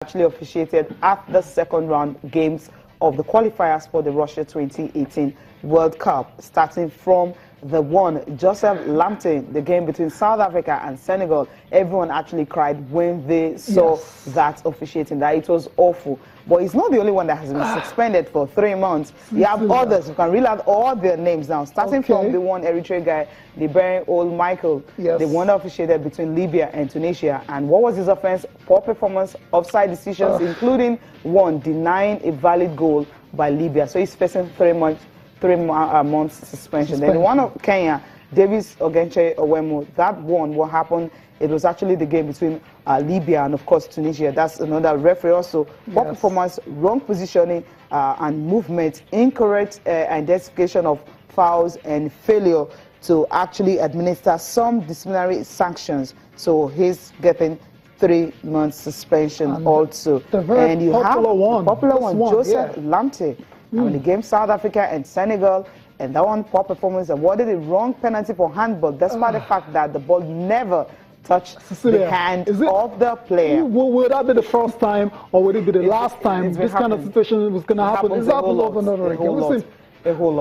actually officiated at the second round games of the qualifiers for the Russia 2018 World Cup, starting from the one, Joseph Lamptey, the game between South Africa and Senegal. Everyone actually cried when they saw that officiating, that it was awful. But it's not the only one that has been suspended for 3 months. You have others. You can read out all their names now, starting from the one Eritrea guy, the very old Michael, the one that officiated between Libya and Tunisia. And what was his offense? Poor performance, offside decisions, including one denying a valid goal by Libya. So he's facing 3 months suspension. Then the one of Kenya, Davis Ogenche Owemo, that one, what happened, it was actually the game between Libya and, of course, Tunisia. That's another referee also. Poor performance, wrong positioning and movement, incorrect identification of fouls, and failure to actually administer some disciplinary sanctions. So he's getting 3 months suspension also. And you have the popular one, Joseph Lamptey. In the game South Africa and Senegal, and that one, poor performance, awarded a wrong penalty for handball, despite the fact that the ball never touched the hand of the player. Will that be the first time, or will it be the last time this kind of situation was going to happen? It's happened over and over again.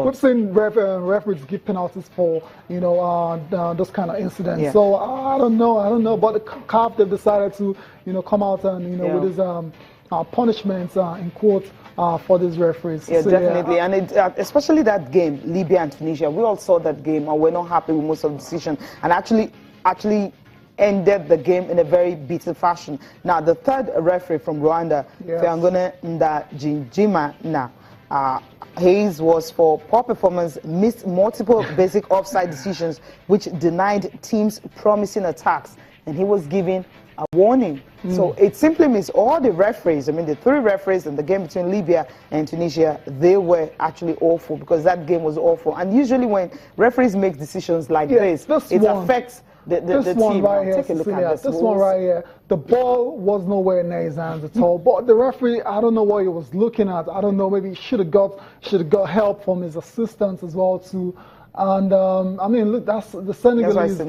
We've seen referees give penalties for, you know, those kind of incidents. So I don't know. But the CAF, they've decided to, you know, come out and, you know, with his punishments in quotes for these referees. Yeah, so, definitely. And especially that game, Libya and Tunisia, we all saw that game and we're not happy with most of the decision, and actually ended the game in a very beaten fashion. Now, the third referee from Rwanda, Fiangone Ndajinjima, his was for poor performance, missed multiple basic offside decisions, which denied teams promising attacks, and he was given a warning. So it simply means all the referees, I mean the 3 referees in the game between Libya and Tunisia, they were actually awful, because that game was awful. And usually when referees make decisions like this, it affects the team. Right here, take a look at this one right here. The ball was nowhere near his hands at all. But the referee, I don't know what he was looking at. I don't know, maybe he should have got help from his assistants as well too. And I mean, look, that's the Senegalese. They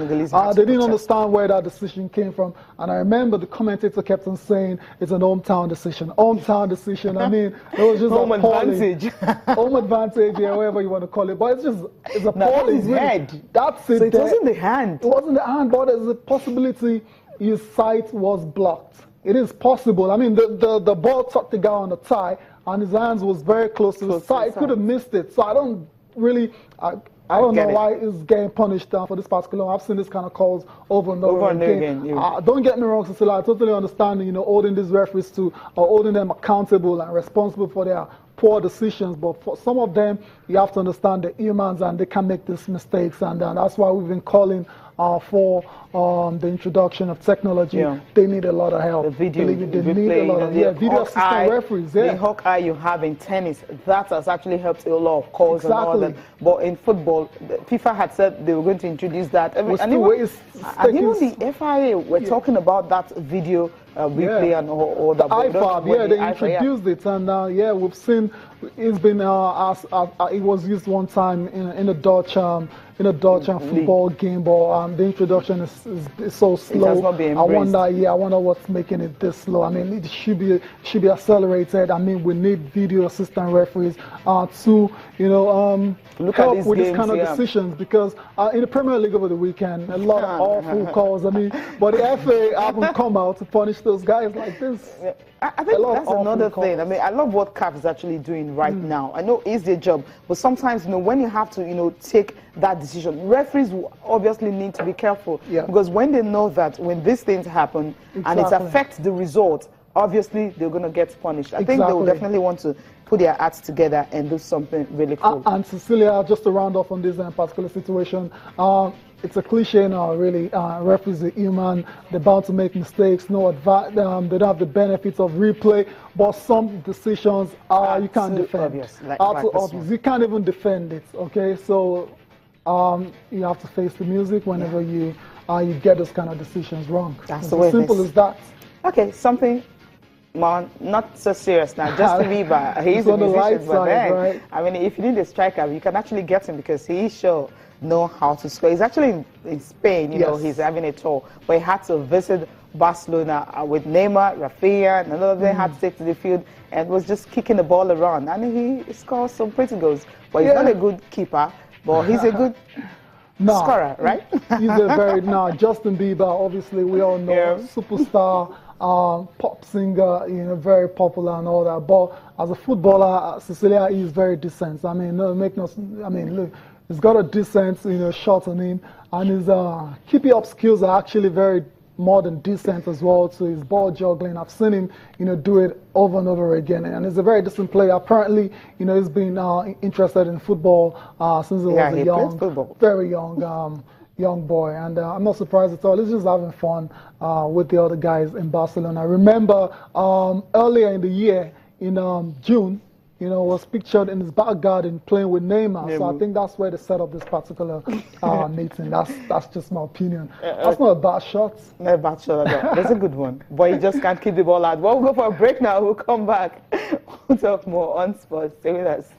didn't understand where that decision came from. And I remember the commentator kept on saying it's an hometown decision. Hometown decision. I mean, it was just home advantage. Home advantage, yeah, whatever you want to call it. But it's appalling. No, that's his head. That's it. So it wasn't the hand. It wasn't the hand, but there's a possibility his sight was blocked. It is possible. I mean, the ball touched the guy on the thigh, and his hands was very close to his thigh. He could have missed it. So I don't really. I don't know why he's getting punished for this particular one. I've seen this kind of calls over and over again. Don't get me wrong, Cecilia. I totally understand, you know, holding these referees to, or holding them accountable and responsible for their poor decisions. But for some of them, you have to understand they're humans and they can make these mistakes. And that's why we've been calling for the introduction of technology. They need a lot of help. The video, they need a lot of video assistant referees. The hawk eye you have in tennis, that has actually helped a lot of calls and all that. But in football, FIFA had said they were going to introduce that. And even the FIA were talking about that video replay and all that. The IFAB, they introduced it, and we've seen it's been it was used one time in a Dutch football game, but the introduction is so slow. It has not been embraced. I wonder what's making it this slow. I mean, it should be accelerated. I mean, we need video assistant referees to, you know, help with this kind of decisions, because in the Premier League over the weekend, a lot of awful calls. I mean, but the FA haven't come out to punish those guys like this. I think that's another thing. I mean, I love what CAF is actually doing right now. I know it's their job, but sometimes, you know, when you have to, you know, take that decision, referees will obviously need to be careful, because when they know that when these things happen and it affects the result, obviously they're going to get punished. I think they will definitely want to put their acts together and do something really cool. And Cecilia, just to round off on this particular situation, it's a cliche now, really. Referees are human. They're bound to make mistakes. They don't have the benefits of replay. But some decisions you can't defend. Obvious. You can't even defend it. Okay, so you have to face the music whenever you get those kind of decisions wrong. That's the way as simple as that. Okay, something Man, not so serious now. Justin Bieber, he's a on the musician, light but side, then, right? I mean, if you need a striker, you can actually get him because he sure know how to score. He's actually in Spain, you know, Yes. he's having a tour, but he had to visit Barcelona with Neymar, Rafinha, and all of them had to take to the field and was just kicking the ball around, and he scored some pretty goals. But he's not a good keeper, but he's a good scorer, right? He's a very Justin Bieber, obviously we all know, superstar, pop singer, you know, very popular and all that. But as a footballer, Cecilia is very decent. I mean, look, he's got a decent, you know, shot on him, and his keeping up skills are actually very more than decent as well. So his ball juggling, I've seen him, you know, do it over and over again, and he's a very decent player. Apparently, you know, he's been interested in football since he was a young, very young boy, and I'm not surprised at all. He's just having fun with the other guys in Barcelona. I remember earlier in the year, in June, you know, was pictured in his back garden playing with Neymar. So I think that's where they set up this particular meeting. That's just my opinion. That's not a bad shot. Not a bad shot at all. That's a good one. But he just can't keep the ball out. Well, we'll go for a break now. We'll come back. We'll talk more on sports. Stay with us.